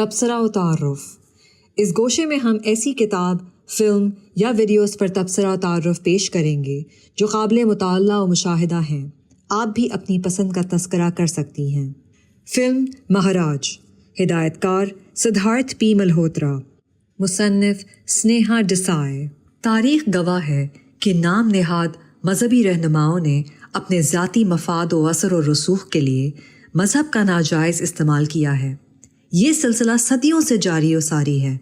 तबसरा व तारुफ। इस गोशे में हम ऐसी किताब, फ़िल्म या वीडियोस पर तबसरा व तारुफ पेश करेंगे जो काबिल मुताला व मुशाहिदा हैं। आप भी अपनी पसंद का तस्करा कर सकती हैं। फ़िल्म महाराज, हिदायतकार सिद्धार्थ पी मल्होत्रा, मुसन्निफ स्नेहा डिसाई। तारीख़ गवाह है कि नाम नेहाद मजहबी रहनुमाओं ने अपने ज़ाती मफाद व असर व रसूख के लिए मज़हब का नाजायज़ इस्तेमाल किया है। ये सिलसिला सदियों से जारी व सारी है।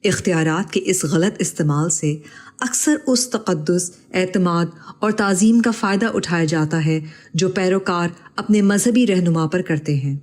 इख्तियारात के इस गलत इस्तेमाल से अक्सर उस तक़द्दुस, एतमाद और ताज़ीम का फ़ायदा उठाया जाता है जो पैरोकार अपने मजहबी रहनुमा पर करते हैं।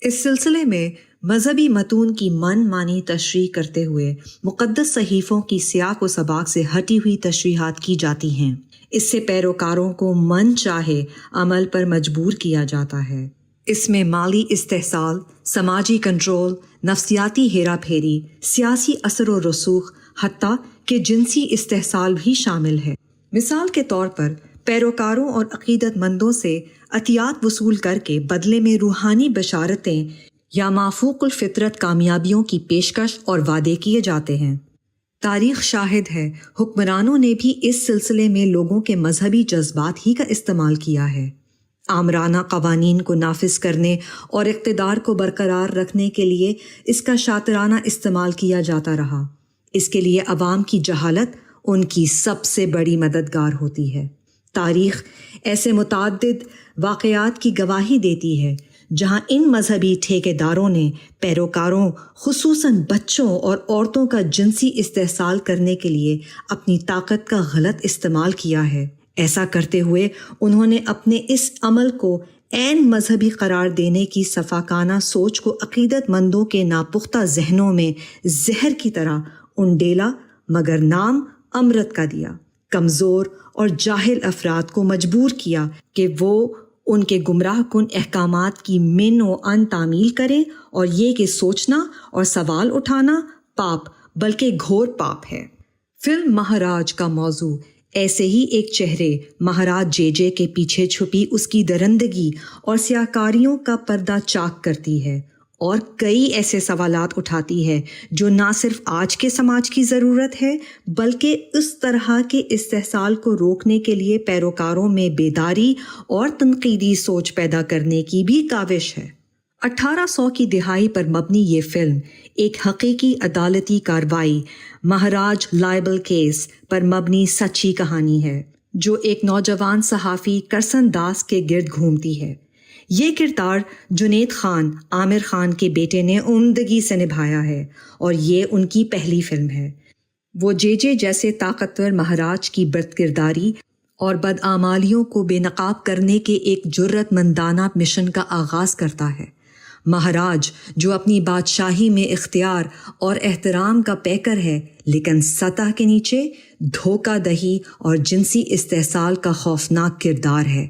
इस सिलसिले में मजहबी मतून की मन मानी तशरीह करते हुए मुक़द्दस सहीफ़ों की सियाक़ व सबाक़ से हटी हुई तशरीहात की जाती हैं। इससे पैरोकारों को मन चाहे अमल पर मजबूर किया जाता है। इसमें माली इस्तेहसाल, समाजी कंट्रोल, नफ्सियाती हेरा फेरी, सियासी असर व रसूख, हत्ता कि जिनसी इस्तेहसाल भी शामिल है। मिसाल के तौर पर पैरोकारों और अक़ीदतमंदों से अतियात वसूल करके बदले में रूहानी बशारतें या माफूकुल फितरत कामयाबियों की पेशकश और वादे किए जाते हैं। तारीख़ शाहिद है हुक्मरानों ने भी इस सिलसिले में लोगों के मजहबी जज्बात ही का इस्तेमाल किया है। आमराना क़वानीन को नाफिज करने और इक़्तिदार को बरकरार रखने के लिए इसका शातिराना इस्तेमाल किया जाता रहा। इसके लिए अवाम की जहालत उनकी सबसे बड़ी मददगार होती है। तारीख़ ऐसे मुतअद्दिद वाक़यात की गवाही देती है जहाँ इन मजहबी ठेकेदारों ने पैरोकारों, खुसूसन बच्चों और औरतों का जिनसी इस्तेहसाल करने के लिए अपनी ताकत का गलत इस्तेमाल किया है। ऐसा करते हुए उन्होंने अपने इस अमल को ऐन मजहबी करार देने की सफाकाना सोच को अक़ीदतमंदों के नापुख्ता जहनों में जहर की तरह उंडेला, मगर नाम अमृत का दिया। कमज़ोर और जाहिल अफराद को मजबूर किया कि वो उनके गुमराह कुन अहकामात की मिन व अन तामील करें और ये कि सोचना और सवाल उठाना पाप बल्कि घोर पाप है। फिल्म महाराज का मौजू ऐसे ही एक चेहरे महाराज जेजे के पीछे छुपी उसकी दरंदगी और सियाकारियों का पर्दा चाक करती है और कई ऐसे सवालात उठाती है जो ना सिर्फ आज के समाज की ज़रूरत है बल्कि उस तरह के इस्तेहसाल को रोकने के लिए पैरोकारों में बेदारी और तनकीदी सोच पैदा करने की भी काविश है। 1800 की दिहाई पर मबनी ये फिल्म एक हकीकी अदालती कार्रवाई, महाराज लाइबल केस पर मबनी सच्ची कहानी है जो एक नौजवान सहाफ़ी करसन दास के गिर्द घूमती है। ये किरदार जुनैद खान, आमिर खान के बेटे ने उम्दगी से निभाया है और ये उनकी पहली फिल्म है। वो जेजे जैसे ताकतवर महाराज की बदकिरदारी और बदआमालियों को बेनकाब करने के एक जुर्रतमंदाना मिशन का आगाज़ करता है। महाराज जो अपनी बादशाही में इख्तियार और एहतराम का पैकर है लेकिन सतह के नीचे धोखादही और जिनसी इस्तेहसाल का खौफनाक किरदार है।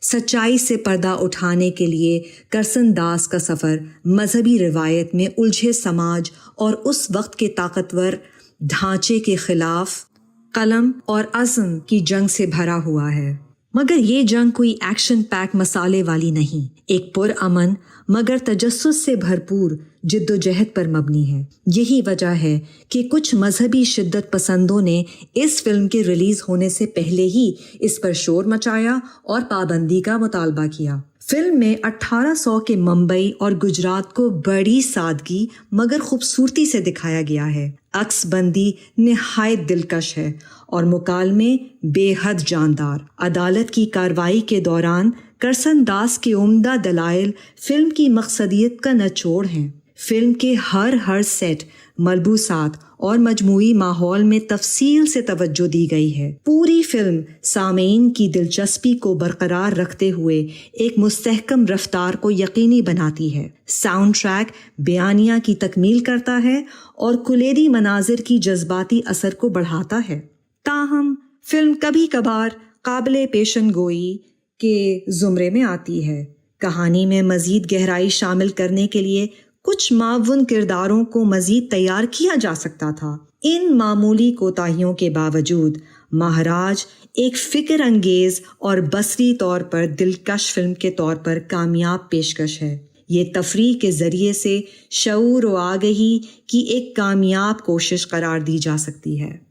सच्चाई से पर्दा उठाने के लिए करसन दास का सफ़र मजहबी रिवायत में उलझे समाज और उस वक्त के ताकतवर ढांचे के खिलाफ कलम और अज़्म की जंग से भरा हुआ है। मगर ये जंग कोई एक्शन पैक मसाले वाली नहीं, एक पुरअमन मगर तजस्सुस से भरपूर जिद्दोजहद पर मबनी है। यही वजह है कि कुछ मजहबी शिद्दत पसंदों ने इस फिल्म के रिलीज होने से पहले ही इस पर शोर मचाया और पाबंदी का मुतालबा किया। फिल्म में 1800 के मुंबई और गुजरात को बड़ी सादगी मगर खूबसूरती से दिखाया गया है। अक्सबंदी निहायत दिलकश है और मुकालमे बेहद जानदार। अदालत की कार्रवाई के दौरान करसन दास के उम्दा दलाइल फिल्म की मकसदियत का निचोड़ हैं। फिल्म के हर सेट, मलबूसात और मजमूई माहौल में तफसील से तवज्जो दी गई है। पूरी फिल्म सामीन की दिलचस्पी को बरकरार रखते हुए एक मुस्तहकम रफ्तार को यकीनी बनाती है। साउंड ट्रैक बयानिया की तकमील करता है और कुलेदी मनाजिर की जज्बाती असर को बढ़ाता है। ताहम फिल्म कभी कभार काबिले पेशन गोई के ज़ुमरे में आती है। कहानी में मज़ीद गहराई शामिल करने के लिए कुछ मावुन किरदारों को मज़ीद तैयार किया जा सकता था। इन मामूली कोताहियों के बावजूद महाराज एक फ़िक्र अंगेज़ और बसरी तौर पर दिलकश फिल्म के तौर पर कामयाब पेशकश है। یہ تفریح کے ذریعے سے شعور و آگہی کی ایک کامیاب کوشش قرار دی جا سکتی ہے۔